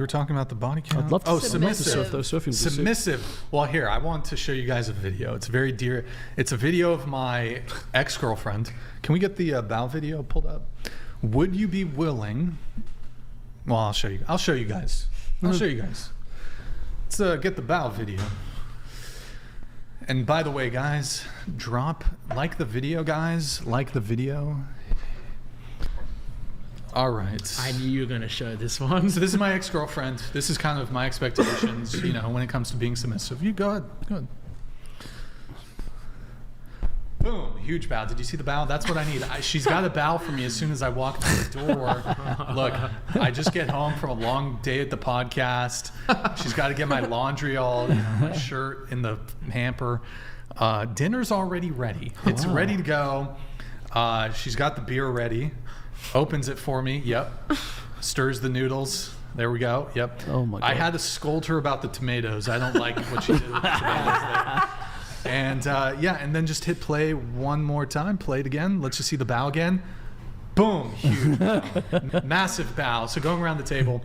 We're talking about the body count. I'd love to. Submissive. Submissive. Well, here, I want to show you guys a video. It's very dear. It's a video of my ex-girlfriend. Can we get the bow video pulled up? Would you be willing? Well, I'll show you. I'll show you guys. Let's get the bow video. And by the way, guys, like the video, guys. Like the video. All right. I knew you were going to show this one. So this is my ex-girlfriend. This is kind of my expectations, when it comes to being submissive. You go ahead. Go ahead. Boom. Huge bow. Did you see the bow? That's what I need. She's got a bow for me as soon as I walk through the door. Look, I just get home from a long day at the podcast. She's got to get my laundry all, my shirt in the hamper. Dinner's already ready. It's ready to go. She's got the beer ready. Opens it for me. Yep. Stirs the noodles. There we go. Yep. Oh my God. I had to scold her about the tomatoes. I don't like what she did with the tomatoes there. And and then just hit play one more time. Play it again. Let's just see the bow again. Boom. Huge bow. Massive bow. So going around the table,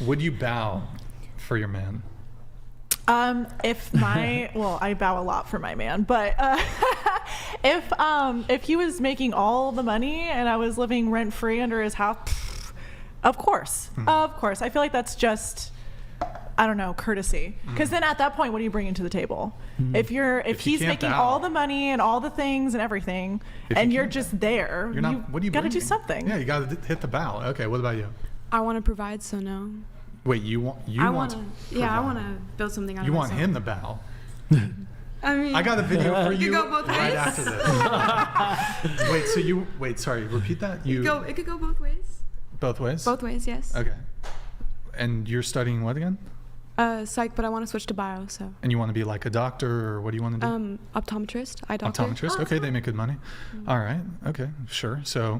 would you bow for your man? I bow a lot for my man, but if he was making all the money and I was living rent free under his house, of course. I feel like that's just, I don't know, courtesy. Because then at that point, what are you bringing to the table? If he's making all the money and all the things and everything, and you're just there, you got to do something. Yeah, you got to hit the bow. Okay, what about you? I want to provide, so no. Wait, I want to build something out of You want myself. him to bow. I mean, I got a video for you go both right ways. after this. Sorry, repeat that. It could go both ways. Both ways? Both ways, yes. Okay. And you're studying what again? Psych, but I want to switch to bio, so. And you want to be like a doctor, or what do you want to do? Optometrist, eye doctor. Optometrist? Okay, they make good money. All right. Okay, sure. So,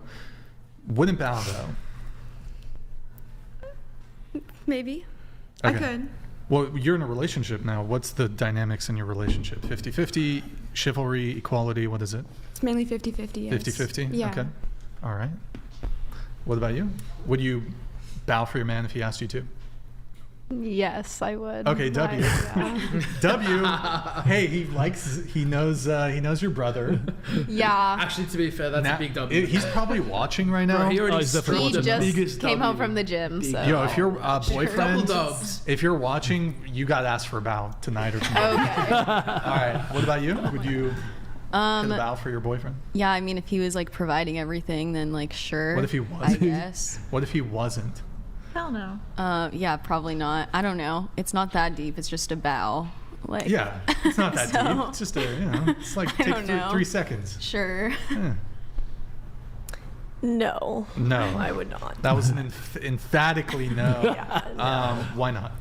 wouldn't bow though. Maybe. Okay. I could. Well, you're in a relationship now. What's the dynamics in your relationship? 50-50, chivalry, equality, what is it? It's mainly 50-50, yes. 50-50? Yeah. Okay. All right. What about you? Would you bow for your man if he asked you to? Yes, I would. Okay, W. W. Hey, he knows your brother. Yeah. Actually, to be fair, that's a big W. He's probably watching right now. Bro, he already he's definitely He watching. just came home from the gym, so. Yo, if your boyfriend, Double dubs. if you're watching, you got to ask for a bow tonight or tomorrow. Okay. All right. What about you? Would you hit a bow for your boyfriend? Yeah, I mean, if he was like providing everything, then like sure. What if he wasn't? I guess. What if he wasn't? Hell no. Yeah, probably not. I don't know. It's not that deep. It's just a bow. Like. Yeah, it's not that So, deep. It's just it's like I take don't know. 3 seconds. Sure. Yeah. No. No. I would not. That was an emphatically no. Yeah, no. Why not?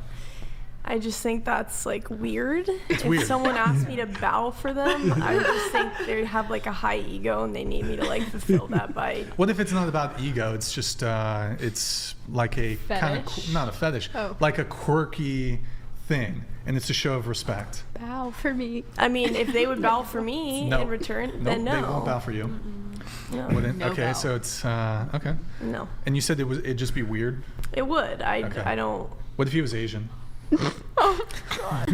I just think that's like weird. If weird. someone asked me to bow for them, I would just think they have like a high ego and they need me to like fulfill that by. What if it's not about ego? It's just it's like a kind of not a fetish, like a quirky thing, and it's a show of respect. Bow for me. I mean, if they would bow for me in return, then no. They won't bow for you. No. Wouldn't? No Okay, bow. so it's okay. No. And you said it'd just be weird. It would. I Okay. don't. What if he was Asian? Oh God.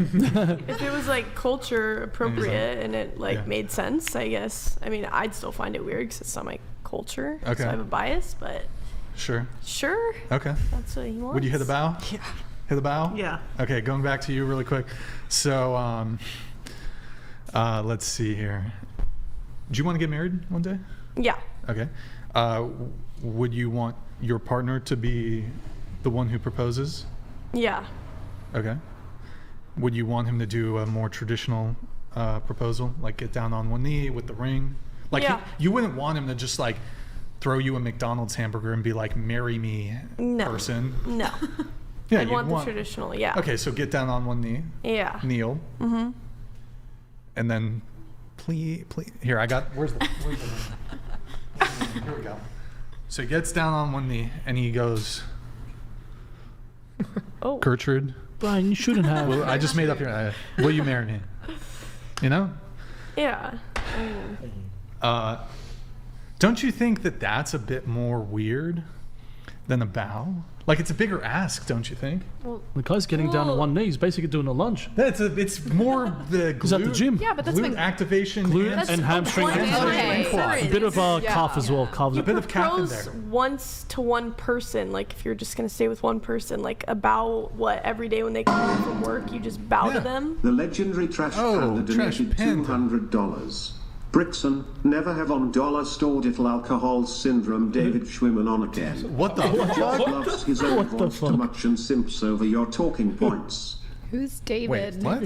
If it was like culture appropriate and it like made sense, I guess. I mean, I'd still find it weird because it's not my culture. Okay. So I have a bias, but Sure. Okay. That's what he wants. Would you hit a bow? Yeah. Hit a bow? Yeah. Okay, going back to you really quick. So, let's see here. Do you want to get married one day? Yeah. Okay. Would you want your partner to be the one who proposes? Yeah. Okay. Would you want him to do a more traditional proposal, like get down on one knee with the ring? Like you wouldn't want him to just like throw you a McDonald's hamburger and be like, "Marry me," person. No. Yeah, I'd want the traditional. Yeah. Okay, so get down on one knee. Yeah. Kneel. Mm-hmm. And then, please. Here, where's the ring? Here we go. So he gets down on one knee and he goes, Oh. Gertrude. Brian, you shouldn't have. Well, I just made up here. Will you marry me? You know? Yeah. Don't you think that that's a bit more weird than a bow? Like, it's a bigger ask, don't you think? The guy's getting down on one knee. He's basically doing a lunge. It's more the He's at the gym. Yeah, but that's glute been activation Glute and hamstring. Okay. A bit of calf as well. Calves. A bit of calf in Propose there. once to one person, like if you're just gonna stay with one person, like about what every day when they come home from work, you just bow Yeah. to them. The legendary Trash Panda Trash donated Panda. $200. Brixon, never have on dollar stored ethyl alcohol syndrome. David Schwimmer on again. What the Just fuck? loves his own What the voice too fuck? much and simps over your talking points. Who's David? Wait, what?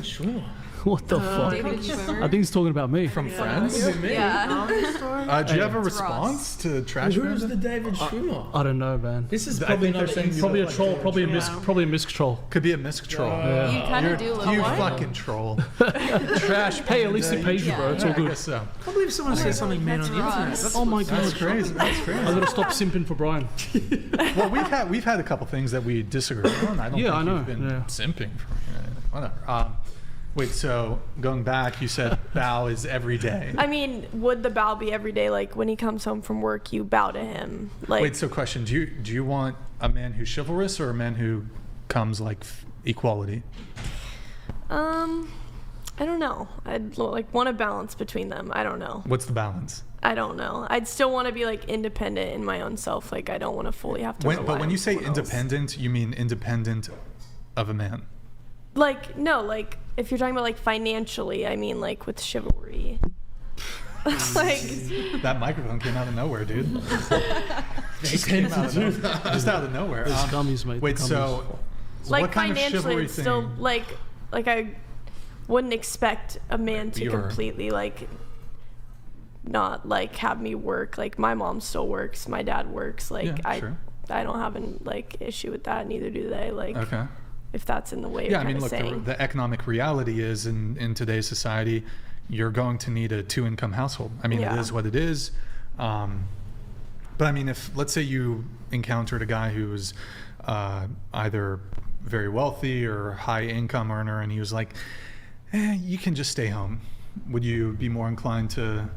What the fuck? David Schwimmer. I think he's talking about me. From Friends? Yeah. Do you have a It's response to Trash Who's Panda? the David Schwimmer? I don't know, man. This is I probably think not they're saying Probably a troll. Probably a misc troll. Could be a misc troll. You kind of do look You like fucking troll. Trash Panda. Hey, at least he paid you, bro. It's all I good. guess so. I can't believe someone says something mean on the internet. That's Oh my god. That's crazy. That's crazy. I gotta stop simping for Brian. Well, we've had a couple things that we disagree on. I don't Yeah, think I know. you've been Yeah. simping for whatever. Wait, so going back, you said bow is every day. I mean, would the bow be every day? Like when he comes home from work, you bow to him. Like Wait, so question: Do you want a man who's chivalrous or a man who comes like equality? I don't know. I'd like want a balance between them. I don't know. What's the balance? I don't know. I'd still want to be like independent in my own self. Like I don't want to fully have to. But rely when you on say someone else. independent, you mean independent of a man. Like no, like if you're talking about like financially, I mean like with chivalry. Like That microphone came out of nowhere, dude. Just came out of nowhere. Just out of nowhere. There's gummies, mate. Wait, the gummies. so like what kind of financially, chivalry it's thing? still like I wouldn't expect a man to You're- completely like not like have me work. Like my mom still works, my dad works. Like Yeah, sure. I don't have an like issue with that. Neither do they. Like Okay. if that's in the way. Yeah, I you're mean, kinda look, saying. the economic reality is in today's society, you're going to need a 2-income household. I mean, Yeah. it is what it is. But I mean, if let's say you encountered a guy who was either very wealthy or high income earner, and he was like, you can just stay home. Would you be more inclined to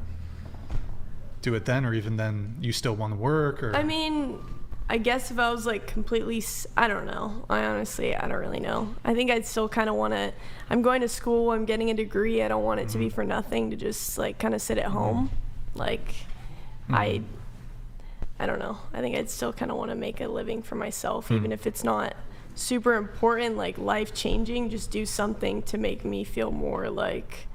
do it then, or even then you still want to work? Or I mean, I guess if I was like completely, I don't know. I don't really know. I think I'd still kind of want to, I'm going to school, I'm getting a degree. I don't want it to be for nothing, to just like kind of sit at home. Like I don't know. I think I'd still kind of want to make a living for myself, even if it's not super important, like life changing. Just do something to make me feel more like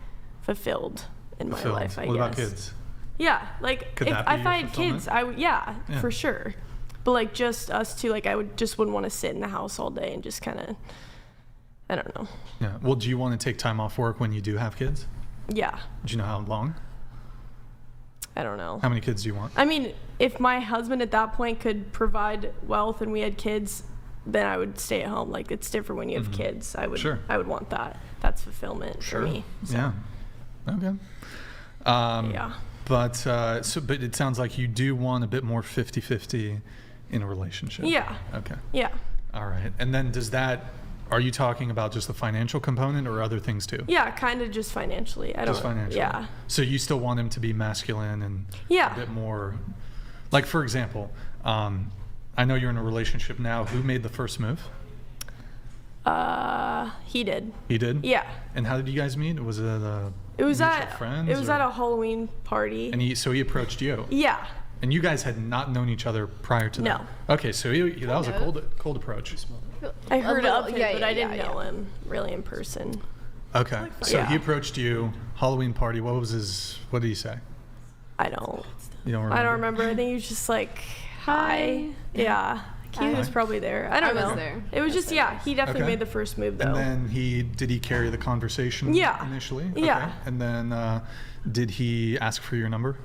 fulfilled in my fulfilled. life, I What guess. about kids? Yeah, like Could if that be I your had kids, I would, yeah, Yeah. for sure. But like just us two, like I wouldn't want to sit in the house all day and just kind of, I don't know. Yeah. Well, do you want to take time off work when you do have kids? Yeah, Do you know how long? I don't know. How many kids do you want? I mean, if my husband at that point could provide wealth and we had kids, then I would stay at home. Like it's different when you have kids. I would, Sure. I would want that. That's fulfillment for me. So, Yeah. Okay. yeah. But but it sounds like you do want a bit more 50-50 in a relationship. Yeah. Okay. Yeah. All right. And then are you talking about just the financial component or other things too? Yeah, kind of just financially. I don't. Just financially. Yeah. So you still want him to be masculine and Yeah. a bit more, like for example, I know you're in a relationship now. Who made the first move? He did. He did. Yeah. And how did you guys meet? Was it It was mutual at friends, it was or- at a Halloween party. And he approached you. Yeah. And you guys had not known each other prior to that? No. Okay, so that was a cold approach. I heard little- of him, yeah, but yeah, I didn't yeah, know him really in person. Okay, so Yeah. he approached you, Halloween party. What did he say? I don't. You don't remember? I don't remember. I think he was just like, "Hi." Yeah. He was probably there. I don't I know. was there. It was just He definitely Okay. made the first move though. And then did he carry the conversation Yeah. initially? Yeah. Okay. And then did he ask for your number?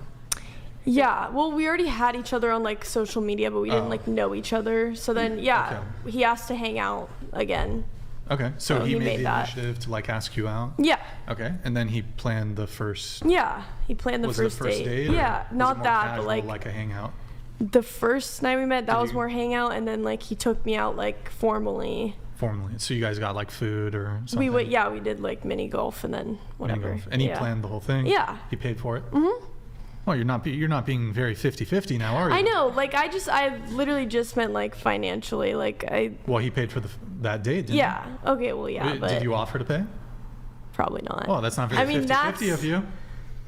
Yeah. Well, we already had each other on like social media, but we didn't Oh. like know each other. So then he asked to hang out again. Okay, so So he he made made the that. initiative to like ask you out? Yeah. Okay, and then he planned the first. Yeah. He planned the Was first it a first date? or Yeah. was it Not more that, casual, but like a hangout. the first night we met, that Did was you- more hangout, and then like he took me out like formally. Formally, so you guys got like food or something. We did like mini golf and then Mini whatever. golf. And he Yeah. planned the whole thing. Yeah. He paid for it. Mm-hmm. Well, you're not being very 50-50 now, are you? I know. Like I literally just meant like financially. Like Well, he paid for that date, didn't Yeah. Okay. Well, yeah. he? But Did you offer to pay? probably not. Well, that's not very 50-50 of you.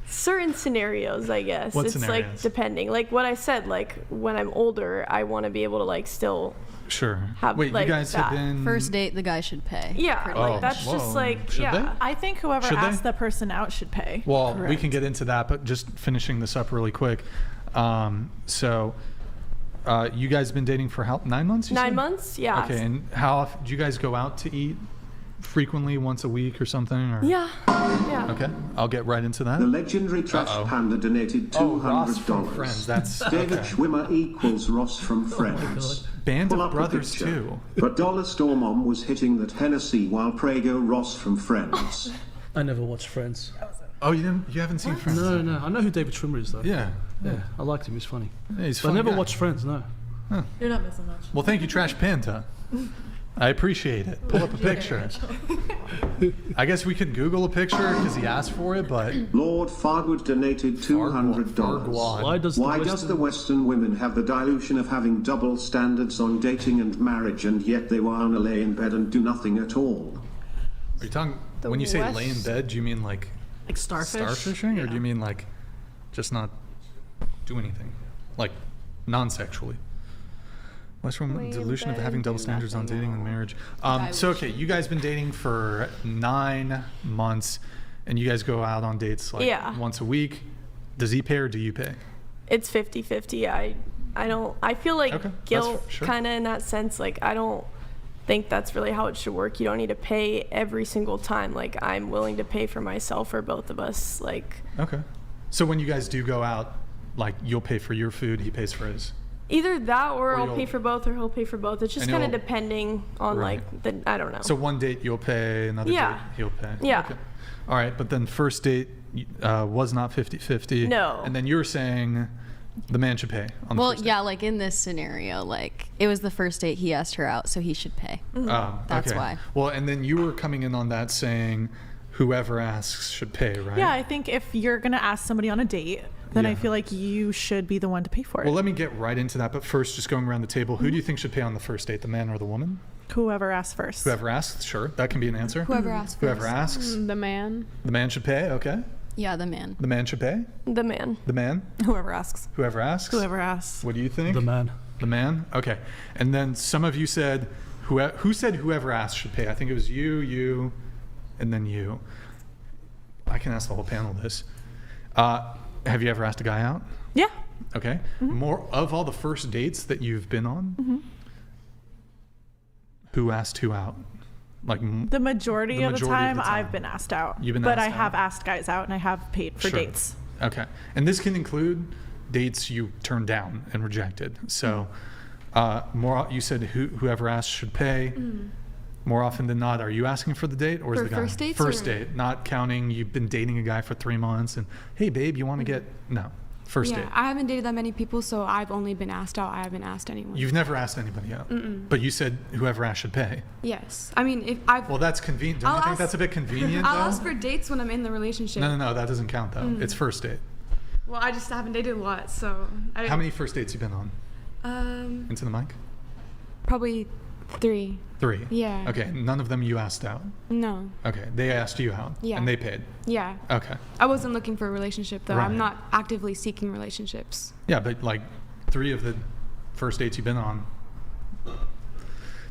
Certain scenarios, I guess. What it's scenarios? like depending. Like what I said. Like when I'm older, I want to be able to like still. Sure. Have, Wait, like, you guys have that. been First date, the guy should pay. Yeah. pretty Like Oh, that's whoa. just like Should yeah. they? I think whoever Should they? asked the person out should pay. Well, we Correct. can get into that, but just finishing this up really quick. So, you guys been dating for how 9 months? You 9 said? months. Yeah. Okay, and how often do you guys go out to eat? Frequently, once a week or something? Or? Yeah. Yeah. Okay, I'll get right into that. The legendary Trash Uh-oh. Panda donated Oh, Ross from $200. Friends. That's David okay. Schwimmer equals Ross from Friends. Band Pull of up the Brothers picture. too. But Dollar Store Mom was hitting that Hennessy while Prego Ross from Friends. I never watched Friends. Oh, you haven't seen Friends? No, no. I know who David Schwimmer is though. Yeah. Yeah, I liked him. He's funny. Yeah, he's a But I funny never guy. watched Friends. No. You're not missing much. Well, thank you, Trash Panda. I appreciate it. Pull up a picture. I guess we could Google a picture because he asked for it, but Lord Farwood donated $200. Farquaad. Why does Why the does the Western women have the delusion of having double standards on dating and marriage, and yet they want to lay in bed and do nothing at all? Are you talking The when you say lay in West- bed? Do you mean like like starfish? starfishing, or do you mean like just not do anything, like non-sexually? Western Lay in delusion of bed having and double do standards on nothing dating at and all. marriage. I So wish. okay, you guys been dating for 9 months, and you guys go out on dates like Yeah. once a week. Does he pay or do you pay? It's 50-50. I don't. I feel like Okay, that's guilt sure. kind of in that sense. Like I don't think that's really how it should work. You don't need to pay every single time. Like I'm willing to pay for myself or both of us. Like Okay. So when you guys do go out, like you'll pay for your food, he pays for his. either that or I'll you'll- pay for both or he'll pay for both. It's just And kind of he'll- depending on Right. like the I don't know. So one date you'll pay, another Yeah. date he'll pay. Yeah. Okay. All right, but then first date was not 50-50. No. And then you're saying the man should pay on the Well, first yeah, like in this scenario, like it was the first date he asked her out, so he should pay. date. That's okay. why. Well, and then you were coming in on that saying whoever asks should pay, right? Yeah, I think if you're gonna ask somebody on a date, then I Yeah. feel like you should be the one to pay for it. Well, let me get right into that. But first, just going around the table, who do Mm-hmm. you think should pay on the first date, the man or the woman? Whoever asks first. Whoever asks, sure, that can be an answer. Whoever asks Whoever first. asks, The man. the man should pay. Okay, Yeah, the man. the man should pay. The man. The man, Whoever asks. whoever asks. Whoever asks. What do you think? The man. The man? Okay. And then some of you said, who said whoever asked should pay? I think it was you, and then you. I can ask the whole panel this. Have you ever asked a guy out? Yeah. Okay. More of all the first dates that you've been on, who asked who out? Like, The majority, The of, the majority of time, the time. I've been asked out. You've been but I asked have out? asked guys out and I have paid for Sure. dates. okay. And this can include dates you turned down and rejected. So, more you said whoever asked should pay. More often than not, are you asking for the date or is For the guy? first dates First or- date, not counting you've been dating a guy for 3 months and hey babe, you want to get no first Yeah, date. I haven't dated that many people, so I've only been asked out. I haven't asked anyone. You've never asked anybody out, but you said whoever asked should pay. Yes. I mean, if I've. Well, that's convenient. Don't I'll you think ask- that's a bit convenient I'll though? ask for dates when I'm in the relationship. No, that doesn't count though. It's first date. Well, I just haven't dated a lot, so. How many first dates you been on? Into the mic? Probably 3. 3. Yeah. Okay, none of them you asked out. No. Okay, they asked you out. Yeah. And they paid. Yeah. Okay. I wasn't looking for a relationship though. Right. I'm not actively seeking relationships. Yeah, but like 3 of the first dates you've been on.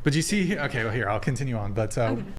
But you see, okay, well here, I'll continue on. But